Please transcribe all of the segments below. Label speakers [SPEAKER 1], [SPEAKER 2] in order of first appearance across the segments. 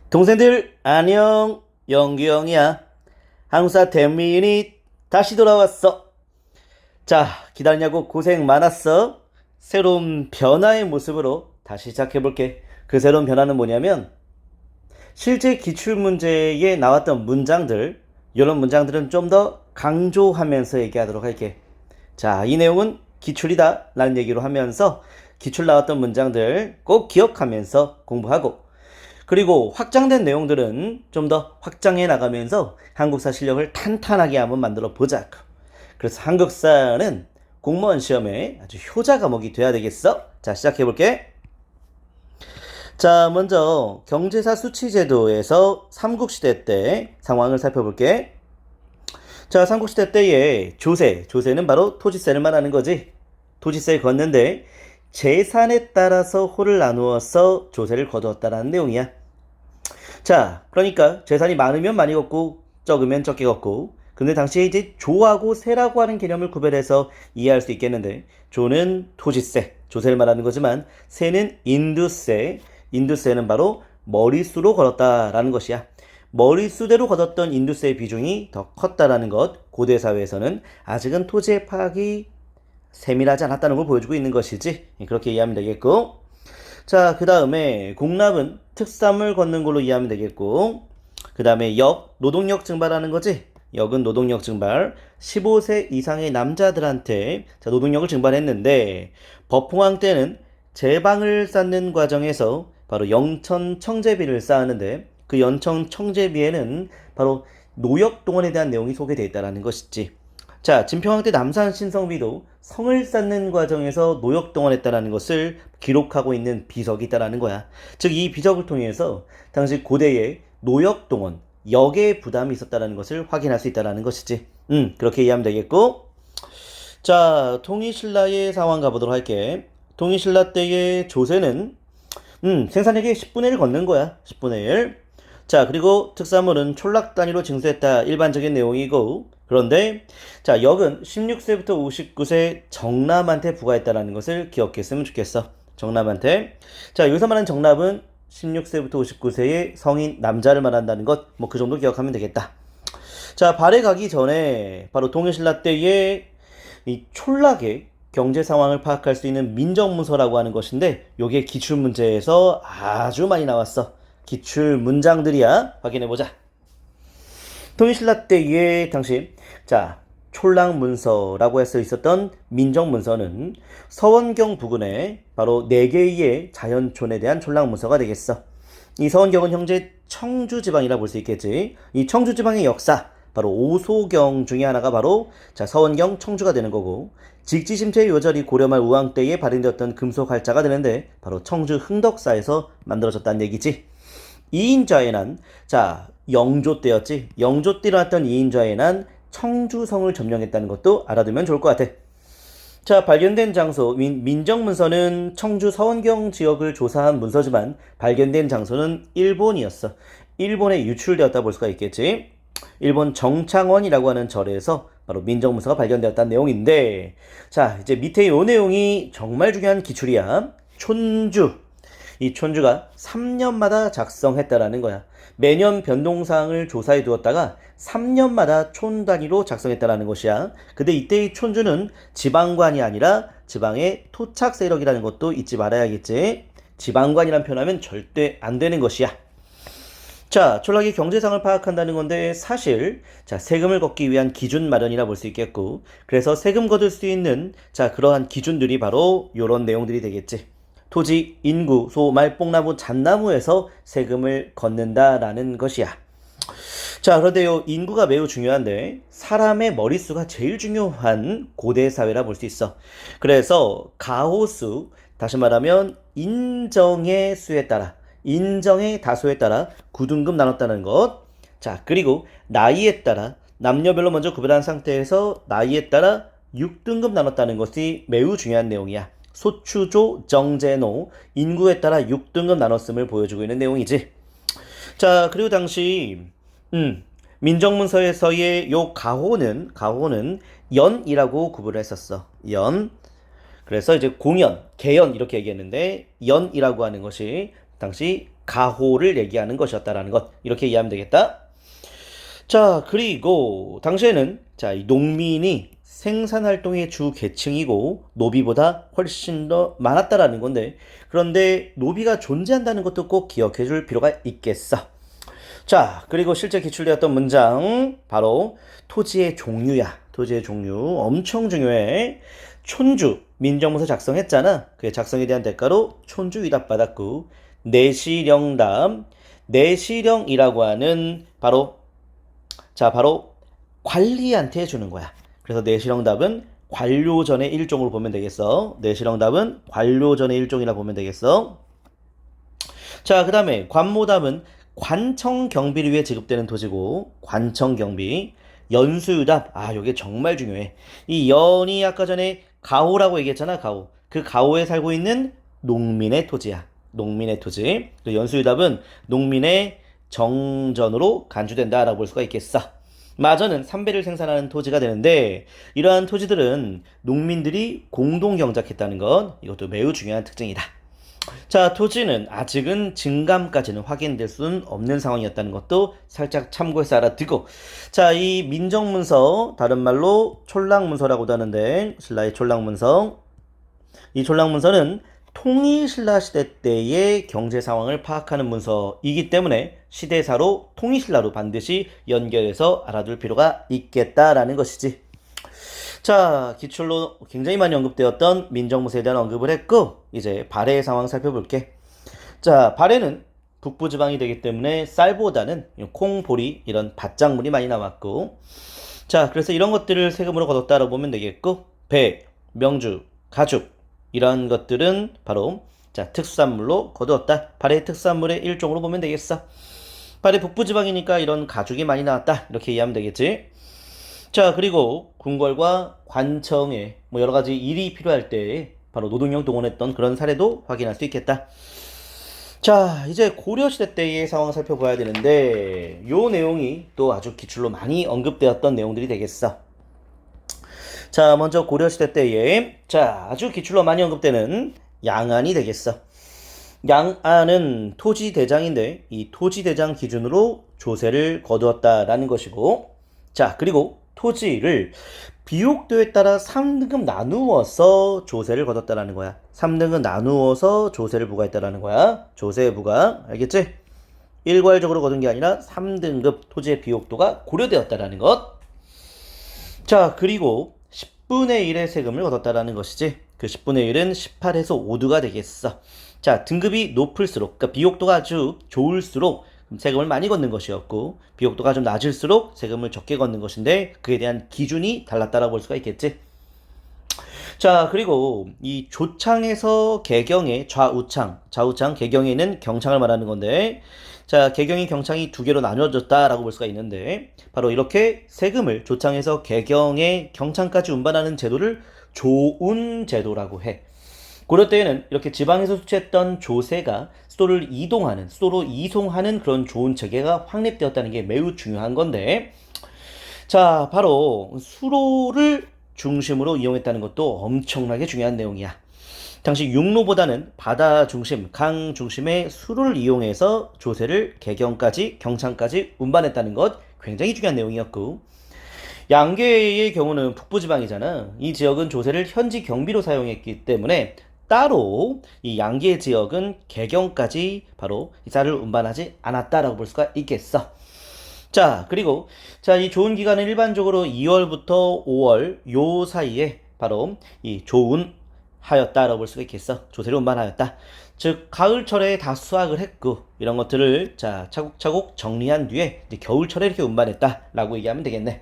[SPEAKER 1] 동생들 안녕, 영규형이야. 항사 대민이 다시 돌아왔어. 자, 기다리냐고 고생 많았어. 새로운 변화의 모습으로 다시 시작해볼게. 그 새로운 변화는 뭐냐면 실제 기출문제에 나왔던 문장들, 이런 문장들은 좀 더 강조하면서 얘기하도록 할게. 자, 이 내용은 기출이다 라는 얘기로 하면서 기출 나왔던 문장들 꼭 기억하면서 공부하고, 그리고 확장된 내용들은 좀 더 확장해 나가면서 한국사 실력을 탄탄하게 한번 만들어 보자고. 그래서 한국사는 공무원 시험에 아주 효자 과목이 돼야 되겠어. 자, 시작해 볼게. 자, 먼저 경제사 수치제도에서 삼국시대 때 상황을 살펴볼게. 자, 삼국시대 때의 조세는 바로 토지세를 말하는 거지. 토지세를 걷는데 재산에 따라서 호를 나누어서 조세를 거두었다라는 내용이야. 자, 그러니까 재산이 많으면 많이 걷고 적으면 적게 걷고, 근데 당시에 이제 조하고 세라고 하는 개념을 구별해서 이해할 수 있겠는데, 조는 토지세, 조세를 말하는 거지만 세는 인두세는 바로 머릿수로 걸었다라는 것이야. 머릿수대로 걷었던 인두세의 비중이 더 컸다라는 것, 고대 사회에서는 아직은 토지의 파악이 세밀하지 않았다는 걸 보여주고 있는 것이지. 그렇게 이해하면 되겠고, 자, 그 다음에 공납은 특산물 걷는 걸로 이해하면 되겠고, 그 다음에 노동력 증발하는 거지. 역은 노동력 증발. 15세 이상의 남자들한테 노동력을 증발했는데, 법홍왕 때는 제방을 쌓는 과정에서 바로 영천 청제비를 쌓았는데, 그 영천 청제비에는 바로 노역 동원에 대한 내용이 소개되어 있다는 것이지. 자, 진평왕 때 남산 신성비도 성을 쌓는 과정에서 노역 동원했다는 것을 기록하고 있는 비석이 있다는 거야. 즉, 이 비석을 통해서 당시 고대의 노역 동원, 역의 부담이 있었다는 것을 확인할 수 있다는 것이지. 그렇게 이해하면 되겠고, 자, 통일신라의 상황 가보도록 할게. 통일신라 때의 조세는 생산액의 10분의 1 걷는 거야. 10분의 1. 자, 그리고 특산물은 촌락 단위로 징수했다. 일반적인 내용이고, 그런데 자, 역은 16세부터 59세 정남한테 부과했다는 것을 기억했으면 좋겠어. 정남한테. 자, 여기서 말하는 정남은 16세부터 59세의 성인 남자를 말한다는 것, 뭐 그 정도 기억하면 되겠다. 자, 발해 가기 전에 바로 통일신라 때의 이 촌락의 경제 상황을 파악할 수 있는 민정문서라고 하는 것인데, 요게 기출문제에서 아주 많이 나왔어. 기출 문장들이야. 확인해보자. 통일신라 때의 당시, 자, 촌락문서라고 해서 있었던 민정문서는 서원경 부근에 바로 4개의 자연촌에 대한 촌락문서가 되겠어. 이 서원경은 현재 청주지방이라 볼 수 있겠지. 이 청주지방의 역사, 바로 오소경 중에 하나가 바로 자, 서원경 청주가 되는 거고, 직지심체 요절이 고려말 우왕 때에 발행되었던 금속활자가 되는데 바로 청주 흥덕사에서 만들어졌다는 얘기지. 이인좌에난, 자, 영조 때였지. 영조 때 일어났던 이인좌에난 청주성을 점령했다는 것도 알아두면 좋을 것 같아. 자, 발견된 장소, 민정문서는 청주 서원경 지역을 조사한 문서지만 발견된 장소는 일본이었어. 일본에 유출되었다 볼 수가 있겠지. 일본 정창원이라고 하는 절에서 바로 민정문서가 발견되었다는 내용인데, 자, 이제 밑에 이 내용이 정말 중요한 기출이야. 촌주. 이 촌주가 3년마다 작성했다라는 거야. 매년 변동사항을 조사해 두었다가 3년마다 촌 단위로 작성했다라는 것이야. 근데 이때의 촌주는 지방관이 아니라 지방의 토착 세력이라는 것도 잊지 말아야겠지. 지방관이란 표현하면 절대 안 되는 것이야. 자, 촌락의 경제상을 파악한다는 건데 사실 자, 세금을 걷기 위한 기준 마련이라 볼 수 있겠고, 그래서 세금 거둘 수 있는 자, 그러한 기준들이 바로 이런 내용들이 되겠지. 토지, 인구, 소, 말, 뽕나무, 잣나무에서 세금을 걷는다라는 것이야. 자, 그런데 요 인구가 매우 중요한데 사람의 머릿수가 제일 중요한 고대 사회라 볼 수 있어. 그래서 가호수, 다시 말하면 인정의 수에 따라, 인정의 다수에 따라 9등급 나눴다는 것. 자, 그리고 나이에 따라 남녀별로 먼저 구별한 상태에서 나이에 따라 6등급 나눴다는 것이 매우 중요한 내용이야. 소추조 정제노, 인구에 따라 6등급 나눴음을 보여주고 있는 내용이지. 자, 그리고 당시 민정문서에서의 요 가호는 연이라고 구분을 했었어. 연. 그래서 이제 공연, 개연 이렇게 얘기했는데 연이라고 하는 것이 당시 가호를 얘기하는 것이었다라는 것. 이렇게 이해하면 되겠다. 자, 그리고 당시에는 자, 이 농민이 생산 활동의 주 계층이고 노비보다 훨씬 더 많았다라는 건데, 그런데 노비가 존재한다는 것도 꼭 기억해 줄 필요가 있겠어. 자, 그리고 실제 기출되었던 문장 바로 토지의 종류야. 토지의 종류 엄청 중요해. 촌주 민정문서 작성했잖아. 그 작성에 대한 대가로 촌주 위답 받았고, 내시령답 내시령이라고 하는 바로 관리한테 주는 거야. 그래서 내시령답은 관료전의 일종으로 보면 되겠어. 내시령답은 관료전의 일종이라 보면 되겠어. 자, 그 다음에 관모답은 관청경비를 위해 지급되는 토지고, 관청경비. 연수유답, 요게 정말 중요해. 이 연이 아까 전에 가호라고 얘기했잖아. 가호. 그 가호에 살고 있는 농민의 토지야. 농민의 토지. 연수유답은 농민의 정전으로 간주된다라고 볼 수가 있겠어. 마저는 삼배를 생산하는 토지가 되는데, 이러한 토지들은 농민들이 공동 경작했다는 것, 이것도 매우 중요한 특징이다. 자, 토지는 아직은 증감까지는 확인될 수는 없는 상황이었다는 것도 살짝 참고해서 알아두고, 자, 이 민정문서, 다른 말로 촌락문서라고도 하는데, 신라의 촌락문서, 이 촌락문서는 통일신라 시대 때의 경제 상황을 파악하는 문서이기 때문에 시대사로 통일신라로 반드시 연결해서 알아둘 필요가 있겠다라는 것이지. 자, 기출로 굉장히 많이 언급되었던 민정문서에 대한 언급을 했고, 이제 발해의 상황 살펴볼게. 자, 발해는 북부지방이 되기 때문에 쌀보다는 콩, 보리 이런 밭작물이 많이 나왔고, 자, 그래서 이런 것들을 세금으로 거뒀다라고 보면 되겠고, 배, 명주, 가죽 이런 것들은 바로 자, 특수산물로 거두었다. 발해 특수산물의 일종으로 보면 되겠어. 발해 북부지방이니까 이런 가죽이 많이 나왔다. 이렇게 이해하면 되겠지. 자, 그리고 궁궐과 관청에 여러 가지 일이 필요할 때 바로 노동력 동원했던 그런 사례도 확인할 수 있겠다. 자, 이제 고려시대 때의 상황을 살펴봐야 되는데, 요 내용이 또 아주 기출로 많이 언급되었던 내용들이 되겠어. 자, 먼저 고려시대 때에 아주 기출로 많이 언급되는 양안이 되겠어. 양안은 토지대장인데, 이 토지대장 기준으로 조세를 거두었다라는 것이고, 자, 그리고 토지를 비옥도에 따라 3등급 나누어서 조세를 거뒀다라는 거야. 3등급 나누어서 조세를 부과했다라는 거야. 조세 부과. 알겠지? 일괄적으로 거둔 게 아니라 3등급 토지의 비옥도가 고려되었다라는 것. 자, 그리고 10분의 1의 세금을 거뒀다라는 것이지. 그 10분의 1은 18에서 5두가 되겠어. 자, 등급이 높을수록, 그러니까 비옥도가 아주 좋을수록 세금을 많이 걷는 것이었고, 비옥도가 좀 낮을수록 세금을 적게 걷는 것인데, 그에 대한 기준이 달랐다라고 볼 수가 있겠지. 자, 그리고 이 조창에서 개경의 좌우창, 개경에는 경창을 말하는 건데, 자, 개경이 경창이 두 개로 나뉘어졌다라고 볼 수가 있는데, 바로 이렇게 세금을 조창에서 개경의 경창까지 운반하는 제도를 조운제도라고 해. 고려 때에는 이렇게 지방에서 수취했던 조세가 수도로 이송하는 그런 좋은 체계가 확립되었다는 게 매우 중요한 건데, 자, 바로 수로를 중심으로 이용했다는 것도 엄청나게 중요한 내용이야. 당시 육로보다는 바다 중심, 강 중심의 수로를 이용해서 조세를 개경까지, 경창까지 운반했다는 것 굉장히 중요한 내용이었고, 양계의 경우는 북부지방이잖아. 이 지역은 조세를 현지 경비로 사용했기 때문에 따로 이 양계 지역은 개경까지 바로 이 쌀을 운반하지 않았다라고 볼 수가 있겠어. 자, 그리고 이 조운 기간은 일반적으로 2월부터 5월 요 사이에 바로 이 조운하였다라고 볼 수가 있겠어. 조세를 운반하였다. 즉 가을철에 다 수확을 했고, 이런 것들을 차곡차곡 정리한 뒤에 이제 겨울철에 이렇게 운반했다라고 얘기하면 되겠네.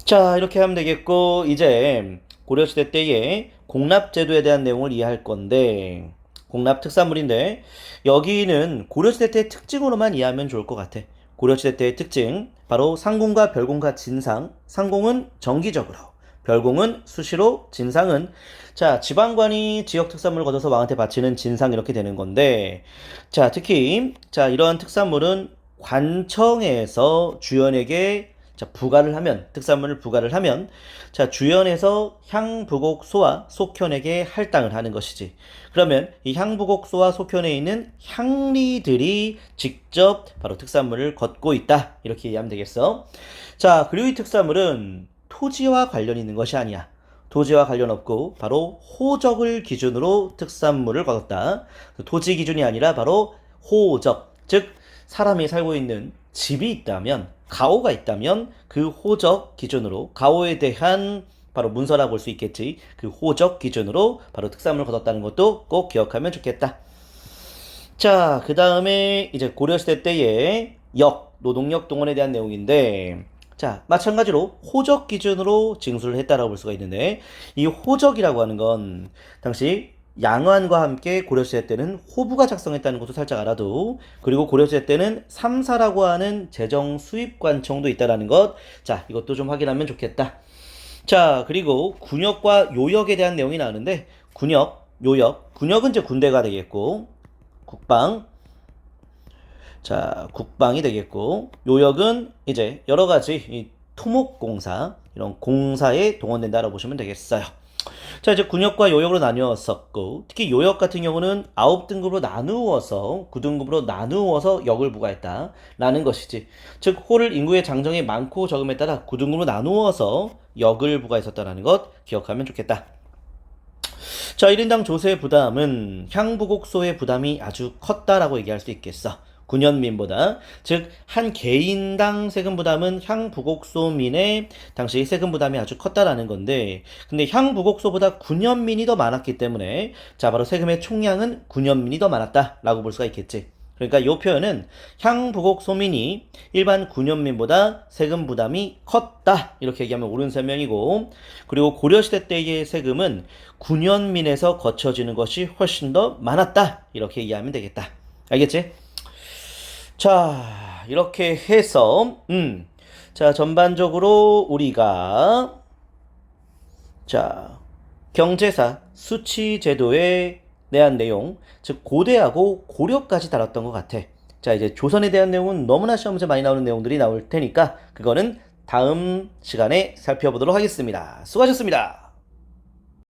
[SPEAKER 1] 자, 이렇게 하면 되겠고, 이제 고려시대 때의 공납제도에 대한 내용을 이해할 건데, 공납 특산물인데, 여기는 고려시대 때의 특징으로만 이해하면 좋을 것 같아. 고려시대 때의 특징, 바로 상공과 별공과 진상. 상공은 정기적으로, 별공은 수시로, 진상은 지방관이 지역 특산물을 걷어서 왕한테 바치는 진상, 이렇게 되는 건데, 특히 이러한 특산물은 관청에서 주연에게 자, 부과를 하면, 특산물을 부과를 하면, 자, 주연에서 향부곡소와 속현에게 할당을 하는 것이지. 그러면 이 향부곡소와 속현에 있는 향리들이 직접 바로 특산물을 걷고 있다. 이렇게 이해하면 되겠어. 자, 그리고 이 특산물은 토지와 관련 있는 것이 아니야. 토지와 관련 없고 바로 호적을 기준으로 특산물을 걷었다. 토지 기준이 아니라 바로 호적, 즉 사람이 살고 있는 집이 있다면, 가오가 있다면 그 호적 기준으로 가오에 대한 바로 문서라고 볼 수 있겠지. 그 호적 기준으로 바로 특산물을 걷었다는 것도 꼭 기억하면 좋겠다. 자, 그 다음에 이제 고려시대 때의 노동력 동원에 대한 내용인데, 자, 마찬가지로 호적 기준으로 징수를 했다라고 볼 수가 있는데, 이 호적이라고 하는 건 당시 양환과 함께 고려시대 때는 호부가 작성했다는 것도 살짝 알아도, 그리고 고려시대 때는 삼사라고 하는 재정 수입관청도 있다라는 것, 자, 이것도 좀 확인하면 좋겠다. 자, 그리고 군역과 요역에 대한 내용이 나오는데, 군역은 이제 군대가 되겠고, 국방이 되겠고, 요역은 이제 여러 가지 이 토목공사, 이런 공사에 동원된다라고 보시면 되겠어요. 자, 이제 군역과 요역으로 나뉘었었고, 특히 요역 같은 경우는 9등급으로 나누어서 9등급으로 나누어서 역을 부과했다 라는 것이지. 즉 호를 인구의 장정이 많고 적음에 따라 9등급으로 나누어서 역을 부과했었다라는 것 기억하면 좋겠다. 자, 1인당 조세 부담은 향부곡소의 부담이 아주 컸다라고 얘기할 수 있겠어. 군현민보다. 즉 한 개인당 세금 부담은 향부곡소민의 당시 세금 부담이 아주 컸다라는 건데, 근데 향부곡소보다 군현민이 더 많았기 때문에 자, 바로 세금의 총량은 군현민이 더 많았다라고 볼 수가 있겠지. 그러니까 이 표현은 향부곡소민이 일반 군현민보다 세금 부담이 컸다 이렇게 얘기하면 옳은 설명이고, 그리고 고려시대 때의 세금은 군현민에서 거쳐지는 것이 훨씬 더 많았다 이렇게 이해하면 되겠다. 알겠지? 자, 이렇게 해서 자, 전반적으로 우리가 자, 경제사 수치제도에 대한 내용, 즉 고대하고 고려까지 다뤘던 것 같아. 자, 이제 조선에 대한 내용은 너무나 시험 문제 많이 나오는 내용들이 나올 테니까 그거는 다음 시간에 살펴보도록 하겠습니다. 수고하셨습니다.